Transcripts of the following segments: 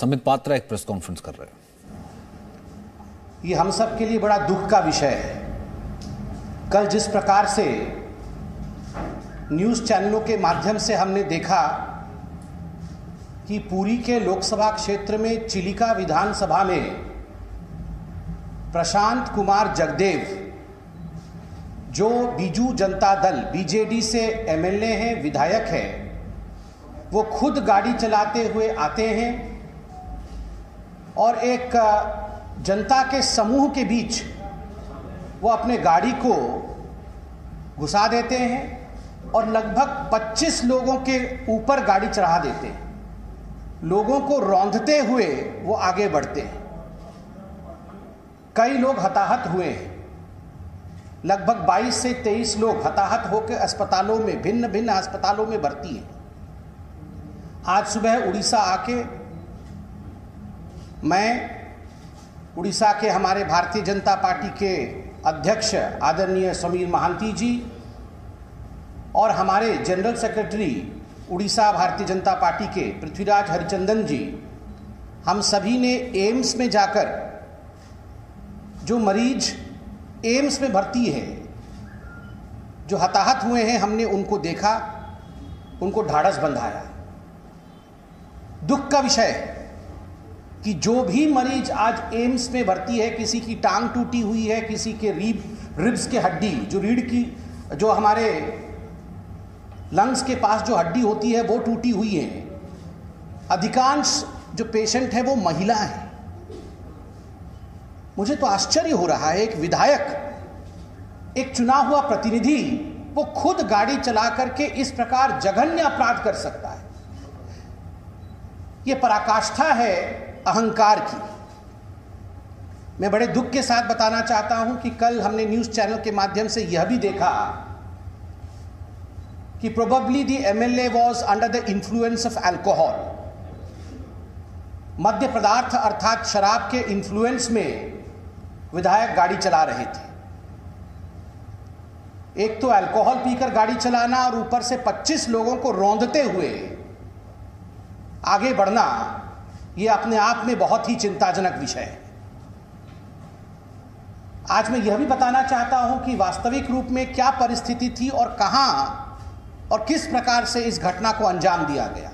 संबित पात्रा एक press conference कर रहे हैं। ये हम सब के लिए बड़ा दुख का विषय है। कल जिस प्रकार से न्यूज़ चैनलों के माध्यम से हमने देखा कि पुरी के लोकसभा क्षेत्र में चिलिका विधानसभा में प्रशांत कुमार जगदेव, जो बीजू जनता दल बीजेडी से एमएलए हैं, विधायक हैं, वो खुद गाड़ी चलाते हुए आते हैं और एक जनता के समूह के बीच वो अपने गाड़ी को घुसा देते हैं और लगभग 25 लोगों के ऊपर गाड़ी चढ़ा देते हैं। लोगों को रौंदते हुए वो आगे बढ़ते हैं। कई लोग हताहत हुए हैं। लगभग 22 से 23 लोग हताहत होकर अस्पतालों में, भिन्न भिन्न अस्पतालों में भर्ती हैं। आज सुबह उड़ीसा आके मैं उड़ीसा के हमारे भारतीय जनता पार्टी के अध्यक्ष आदरणीय समीर महांती जी और हमारे जनरल सेक्रेटरी उड़ीसा भारतीय जनता पार्टी के पृथ्वीराज हरिचंदन जी, हम सभी ने एम्स में जाकर जो मरीज एम्स में भर्ती है, जो हताहत हुए हैं, हमने उनको देखा, उनको ढाढ़स बंधाया। दुख का विषय है कि जो भी मरीज आज एम्स में भर्ती है, किसी की टांग टूटी हुई है, किसी के रिब्स के हड्डी, जो रीढ़ की, जो हमारे लंग्स के पास जो हड्डी होती है वो टूटी हुई है। अधिकांश जो पेशेंट है वो महिला है। मुझे तो आश्चर्य हो रहा है, एक विधायक, एक चुना हुआ प्रतिनिधि, वो खुद गाड़ी चला करके इस प्रकार जघन्य अपराध कर सकता है। यह पराकाष्ठा है अहंकार की। मैं बड़े दुख के साथ बताना चाहता हूं कि कल हमने न्यूज़ चैनल के माध्यम से यह भी देखा कि probably the MLA was under the influence of alcohol. मद्य पदार्थ अर्थात शराब के इन्फ्लुएंस में विधायक गाड़ी चला रहे थे। एक तो अल्कोहल पीकर गाड़ी चलाना और ऊपर से 25 लोगों को रौंदते हुए आगे बढ़ना, यह अपने आप में बहुत ही चिंताजनक विषय है। आज मैं यह भी बताना चाहता हूं कि वास्तविक रूप में क्या परिस्थिति थी और कहां और किस प्रकार से इस घटना को अंजाम दिया गया।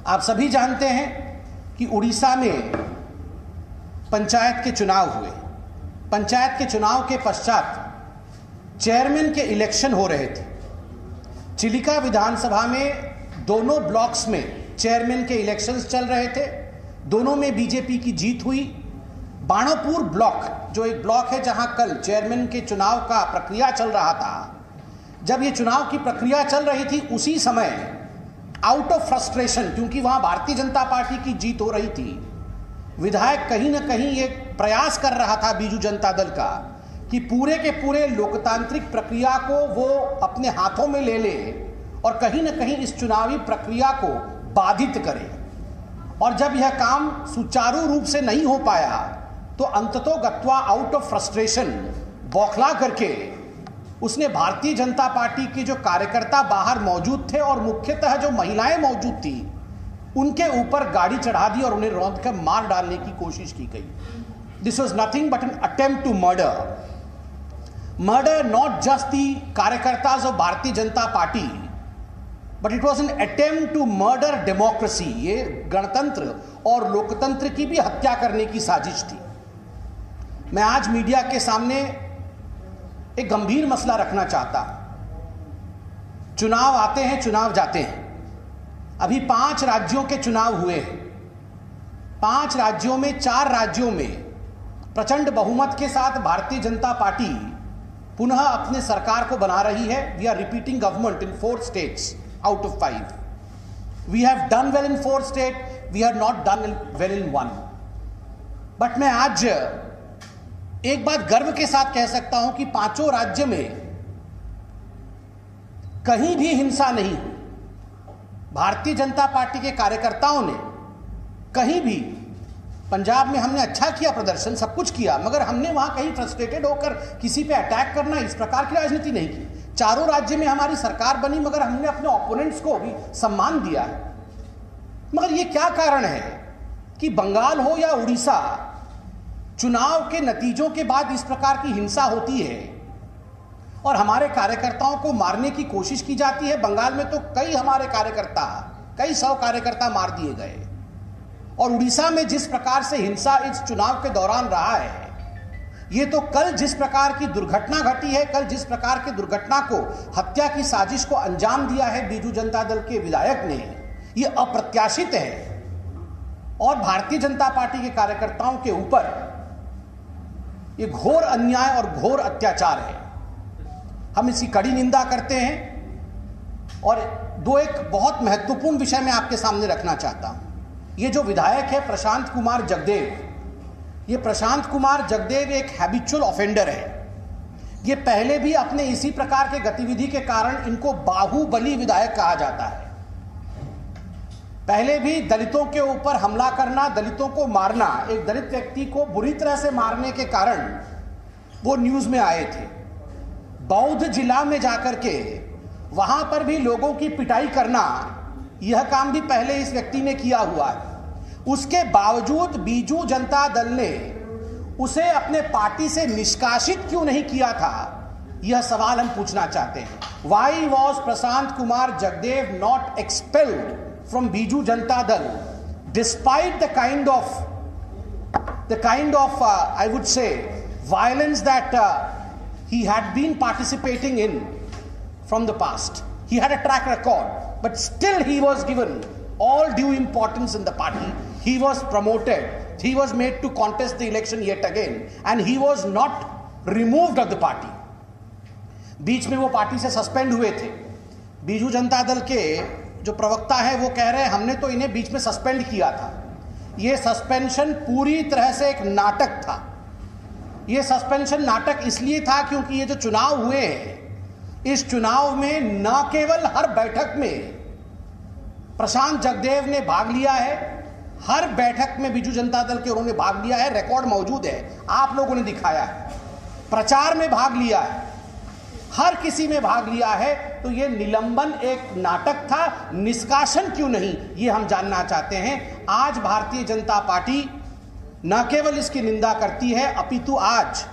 आप सभी जानते हैं कि उड़ीसा में पंचायत के चुनाव हुए। पंचायत के चुनाव के पश्चात चेयरमैन के इलेक्शन हो रहे थे। चिलिका विधानसभा में दोनों ब्लॉक्स में चेयरमैन के इलेक्शंस चल रहे थे। दोनों में बीजेपी की जीत हुई। बाणोपुर ब्लॉक, जो एक ब्लॉक है जहां कल चेयरमैन के चुनाव का प्रक्रिया चल रहा था, जब ये चुनाव की प्रक्रिया चल रही थी उसी समय आउट ऑफ फ्रस्ट्रेशन, क्योंकि वहां भारतीय जनता पार्टी की जीत हो रही थी, विधायक कहीं ना कहीं एक प्रयास कर रहा था बीजू जनता दल का कि पूरे के पूरे लोकतांत्रिक प्रक्रिया को वो अपने हाथों में ले ले और कहीं ना कहीं इस चुनावी प्रक्रिया को बाधित करे। और जब यह काम सुचारू रूप से नहीं हो पाया तो अंततोगत्वा आउट ऑफ फ्रस्ट्रेशन बौखला करके उसने भारतीय जनता पार्टी के जो कार्यकर्ता बाहर मौजूद थे और मुख्यतः जो महिलाएं मौजूद थी, उनके ऊपर गाड़ी चढ़ा दी और उन्हें रौंद कर मार डालने की कोशिश की गई। This was nothing but an attempt to murder not just the कार्यकर्ताज of Bharatiya Janata Party, but it was an attempt to murder democracy. ये गणतंत्र और लोकतंत्र की भी हत्या करने की साजिश थी। मैं आज मीडिया के सामने एक गंभीर मसला रखना चाहता हूं। चुनाव आते हैं, चुनाव जाते हैं। अभी 5 राज्यों के चुनाव हुए हैं। 5 राज्यों में 4 राज्यों में प्रचंड बहुमत के साथ भारतीय जनता पार्टी पुनः अपने सरकार को बना रही है। We are repeating government in 4 states out of 5. We have done well in 4 states, we have not done well in 1. But मैं आज एक बात गर्व के साथ कह सकता हूं कि 5 राज्य में कहीं भी हिंसा नहीं हुई। भारतीय जनता पार्टी के कार्यकर्ताओं ने कहीं भी, पंजाब में हमने अच्छा किया प्रदर्शन, सब कुछ किया, मगर हमने वहां कहीं फ्रस्ट्रेटेड होकर किसी पे अटैक करना, इस प्रकार की राजनीति नहीं की। 4 राज्य में हमारी सरकार बनी मगर हमने अपने ओपोनेंट्स को भी सम्मान दिया है। मगर ये क्या कारण है कि बंगाल हो या उड़ीसा, चुनाव के नतीजों के बाद इस प्रकार की हिंसा होती है और हमारे कार्यकर्ताओं को मारने की कोशिश की जाती है। बंगाल में तो कई सौ कार्यकर्ता मार दिए गए, और उड़ीसा में जिस प्रकार से हिंसा इस चुनाव के दौरान रहा है, ये तो कल जिस प्रकार की दुर्घटना घटी है, कल जिस प्रकार की दुर्घटना को, हत्या की साजिश को अंजाम दिया है बीजू जनता दल के विधायक ने, ये अप्रत्याशित है और भारतीय जनता पार्टी के कार्यकर्ताओं के ऊपर ये घोर अन्याय और घोर अत्याचार है। हम इसकी कड़ी निंदा करते हैं। और एक बहुत महत्वपूर्ण विषय मैं आपके सामने रखना चाहता हूं। ये जो विधायक है प्रशांत कुमार जगदेव, ये प्रशांत कुमार जगदेव एक हैबिचुअल ऑफेंडर है। ये पहले भी अपने इसी प्रकार के गतिविधि के कारण इनको बाहुबली विधायक कहा जाता है। पहले भी दलितों के ऊपर हमला करना, दलितों को मारना, एक दलित व्यक्ति को बुरी तरह से मारने के कारण वो न्यूज में आए थे। बौद्ध जिला में जाकर के वहां पर भी लोगों की पिटाई करना, यह काम भी पहले इस व्यक्ति ने किया हुआ है। उसके बावजूद बीजू जनता दल ने उसे अपने पार्टी से निष्कासित क्यों नहीं किया था, यह सवाल हम पूछना चाहते हैं। Why was Prashant Kumar Jagdev not expelled from Biju Janata Dal despite the kind of I would say violence that he had been participating in from the past? He had a track record, but still he was given all due importance in the party. He was promoted. He was made to contest the election yet again, and he was not removed of the party. बीच में वो party से suspend हुए थे। बीजू जनता दल के जो प्रवक्ता है वो कह रहे हैं हमने तो इन्हें बीच में सस्पेंड किया था। ये सस्पेंशन पूरी तरह से एक नाटक था। ये सस्पेंशन नाटक इसलिए था क्योंकि ये जो चुनाव हुए हैं, इस चुनाव में न केवल हर बैठक में प्रशांत जगदेव ने भाग लिया है, हर बैठक में बीजू जनता दल के उन्होंने भाग लिया है, रिकॉर्ड मौजूद है, आप लोगों ने दिखाया है, प्रचार में भाग लिया है, हर किसी में भाग लिया है। तो ये निलंबन एक नाटक था, निष्कासन क्यों नहीं, ये हम जानना चाहते हैं। आज भारतीय जनता पार्टी न केवल इसकी निंदा करती है, अपितु आज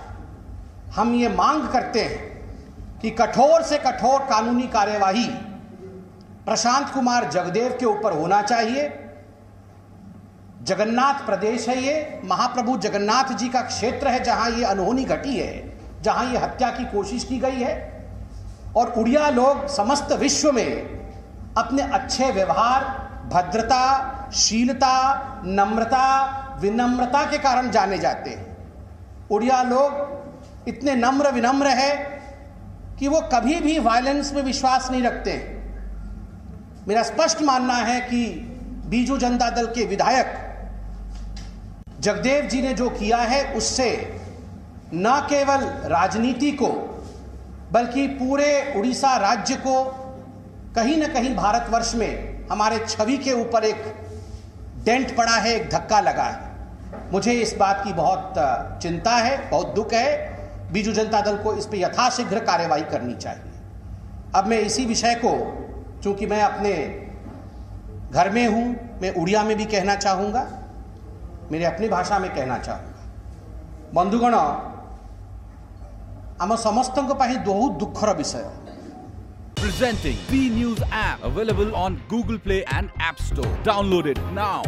हम ये मांग करते हैं कि कठोर से कठोर कानूनी कार्यवाही प्रशांत कुमार जगदेव के ऊपर होना चाहिए। जगन्नाथ प्रदेश है, ये महाप्रभु जगन्नाथ जी का क्षेत्र है जहां ये अनहोनी घटी है, जहां ये हत्या की कोशिश की गई है। और उड़िया लोग समस्त विश्व में अपने अच्छे व्यवहार, भद्रता, शीलता, नम्रता, विनम्रता के कारण जाने जाते हैं। उड़िया लोग इतने नम्र विनम्र है कि वो कभी भी वायलेंस में विश्वास नहीं रखते हैं। मेरा स्पष्ट मानना है कि बीजू जनता दल के विधायक जगदेव जी ने जो किया है उससे न केवल राजनीति को बल्कि पूरे उड़ीसा राज्य को, कहीं न कहीं भारतवर्ष में हमारे छवि के ऊपर एक डेंट पड़ा है, एक धक्का लगा है। मुझे इस बात की बहुत चिंता है, बहुत दुख है। बीजू जनता दल को इस पर यथाशीघ्र कार्यवाही करनी चाहिए। अब मैं इसी विषय को, चूंकि मैं अपने घर में हूं, मैं उड़िया में भी कहना चाहूंगा, मेरे अपनी भाषा में कहना चाहूंगा। बंधुगण, आम समस्त बहुत दुखर विषय। Presenting B News app, available on Google Play and App Store. Download it now.